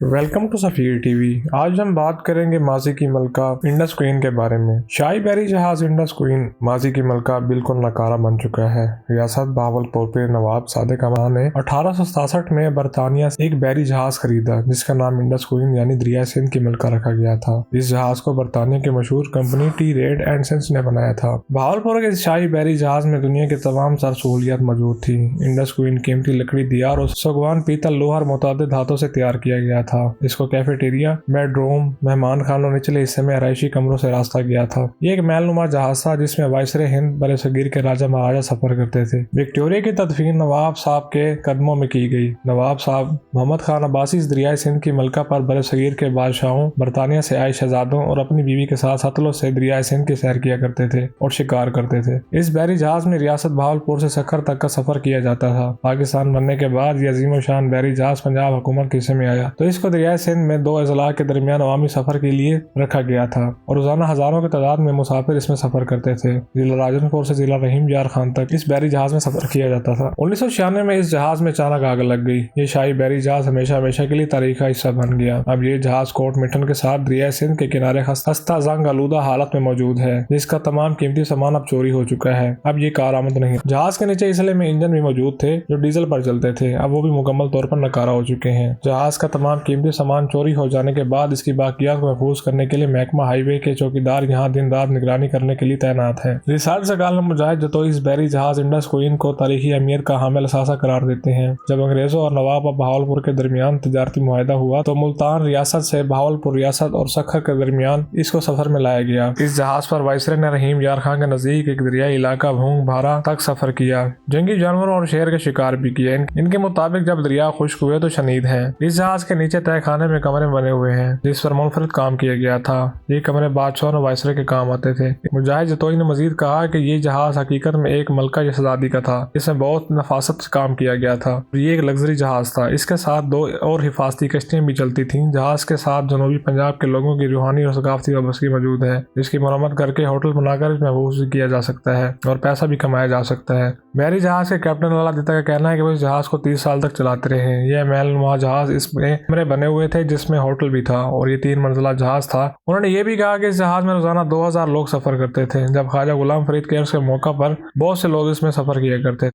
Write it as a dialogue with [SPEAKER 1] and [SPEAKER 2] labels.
[SPEAKER 1] Welcome to سفیر T V. آج ہم بات کریں گے ماضی کی ملکہ انڈس کوئین کے بارے میں۔ شاہی بحری جہاز انڈس کوئین ماضی کی ملکہ بالکل ناکارہ بن چکا ہے۔ ریاست بہاولپور کے نواب صادق امان نے 1867 میں برطانیہ سے ایک بحری جہاز خریدا جس کا نام انڈس کوئین یعنی دریائے سندھ کی ملکہ رکھا گیا تھا۔ اس جہاز کو برطانیہ کی مشہور کمپنی ٹی ریڈ اینڈ سنس نے بنایا تھا۔ بہاولپور کے شاہی بحری جہاز میں دنیا کی تمام سر سہولیات موجود تھی۔ انڈس کوئین قیمتی لکڑی، دیار اور ساگوان، پیتل، لوہا اور متعدد دھاتوں سے تیار کیا گیا تھا۔ اس کو کیفیٹیریا، بیڈ روم، مہمان خانوں، نچلے حصے میں آرائشی کمروں سے راستہ گیا تھا۔ یہ ایک محل نما جہاز تھا جس میں وائسرے ہند برصغیر کے راجا مہاراجا سفر کرتے تھے۔ وکٹوریہ کی تدفین نواب صاحب کے قدموں میں کی گئی۔ نواب صاحب محمد خان عباسی اس دریائے سندھ کی ملکہ پر برصغیر کے بادشاہوں، برطانیہ سے آئے شہزادوں اور اپنی بیوی کے ساتھ ستلج سے دریائے سندھ کی سیر کیا کرتے تھے اور شکار کرتے تھے۔ اس بحری جہاز میں ریاست بہاولپور سے سکھر تک کا سفر کیا جاتا تھا۔ پاکستان بننے کے بعد یہ عظیم الشان بحری جہاز پنجاب حکومت کے حصے میں آیا تو اس کو دریائے سندھ میں دو اضلاع کے درمیان عوامی سفر کے لیے رکھا گیا تھا اور روزانہ ہزاروں کی تعداد میں مسافر اس میں سفر کرتے تھے۔ ضلع راجن پور سے ضلع رحیم یار خان تک اس بحری جہاز میں سفر کیا جاتا تھا۔ 1996 میں اس جہاز میں اچانک آگ لگ گئی۔ یہ شاہی بحری جہاز ہمیشہ کے لیے تاریخ کا حصہ بن گیا۔ اب یہ جہاز کوٹ مٹن کے ساتھ دریائے سندھ کے کنارے خستہ زنگ آلودہ حالت میں موجود ہے جس کا تمام قیمتی سامان اب چوری ہو چکا ہے۔ اب یہ کارآمد نہیں۔ جہاز کے نیچے اسلحے میں انجن بھی موجود تھے جو ڈیزل پر چلتے تھے، اب وہ بھی مکمل طور پر ناکارہ ہو چکے ہیں۔ جہاز کا تمام قیمتی سامان چوری ہو جانے کے بعد اس کی باقیات کو محفوظ کرنے کے لیے محکمہ ہائی وے کے چوکیدار یہاں دن رات نگرانی کرنے کے لیے تعینات ہیں۔ ریسارٹ زغال مجاہد جتوئی اس بحری جہاز انڈس کوئین کو تاریخی اہمیت کا حامل اثاثہ قرار دیتے ہیں۔ جب انگریزوں اور نواب بہاولپور کے درمیان تجارتی معاہدہ ہوا تو ملتان ریاست سے بہاولپور ریاست اور سکھر کے درمیان اس کو سفر میں لایا گیا۔ اس جہاز پر وائسرے نے رحیم یار خان کے نزدیک ایک دریائی علاقہ بھونگ بھارا تک سفر کیا، جنگی جانوروں اور شیر کے شکار بھی کیے۔ ان کے مطابق جب دریا خشک ہوئے تو شنید ہیں۔ اس جہاز کے نیچے تہہ خانے میں کمرے بنے ہوئے ہیں جس پر منفرد کام کیا گیا تھا۔ یہ کمرے بادشاہوں اور وائسرے کے کام آتے تھے۔ مجاہد جتوئی نے مزید کہا کہ یہ جہاز حقیقت میں ایک ملکہ یا شہزادی کا تھا۔ اس میں بہت نفاست سے کام کیا گیا تھا اور یہ ایک لگژری جہاز تھا۔ اس کے ساتھ دو اور حفاظتی کشتیاں بھی چلتی تھیں۔ جہاز کے ساتھ جنوبی پنجاب کے لوگوں کی روحانی اور ثقافتی وابستگی موجود ہے جس کی مرمت کر کے ہوٹل بنا کر اس محفوظ بھی کیا جا سکتا ہے اور پیسہ بھی کمایا جا سکتا ہے۔ بحری جہاز کے کیپٹن لالا دتا کا کہنا ہے کہ وہ اس جہاز کو 30 سال تک چلاتے رہے۔ یہ محل نما جہاز، اس میں کمرے بنے ہوئے تھے جس میں ہوٹل بھی تھا اور یہ 3 منزلہ جہاز تھا۔ انہوں نے یہ بھی کہا کہ اس جہاز میں روزانہ 2000 لوگ سفر کرتے تھے۔ جب خواجہ غلام فرید کے عرض کے موقع پر بہت سے لوگ اس میں سفر کیا کرتے تھے۔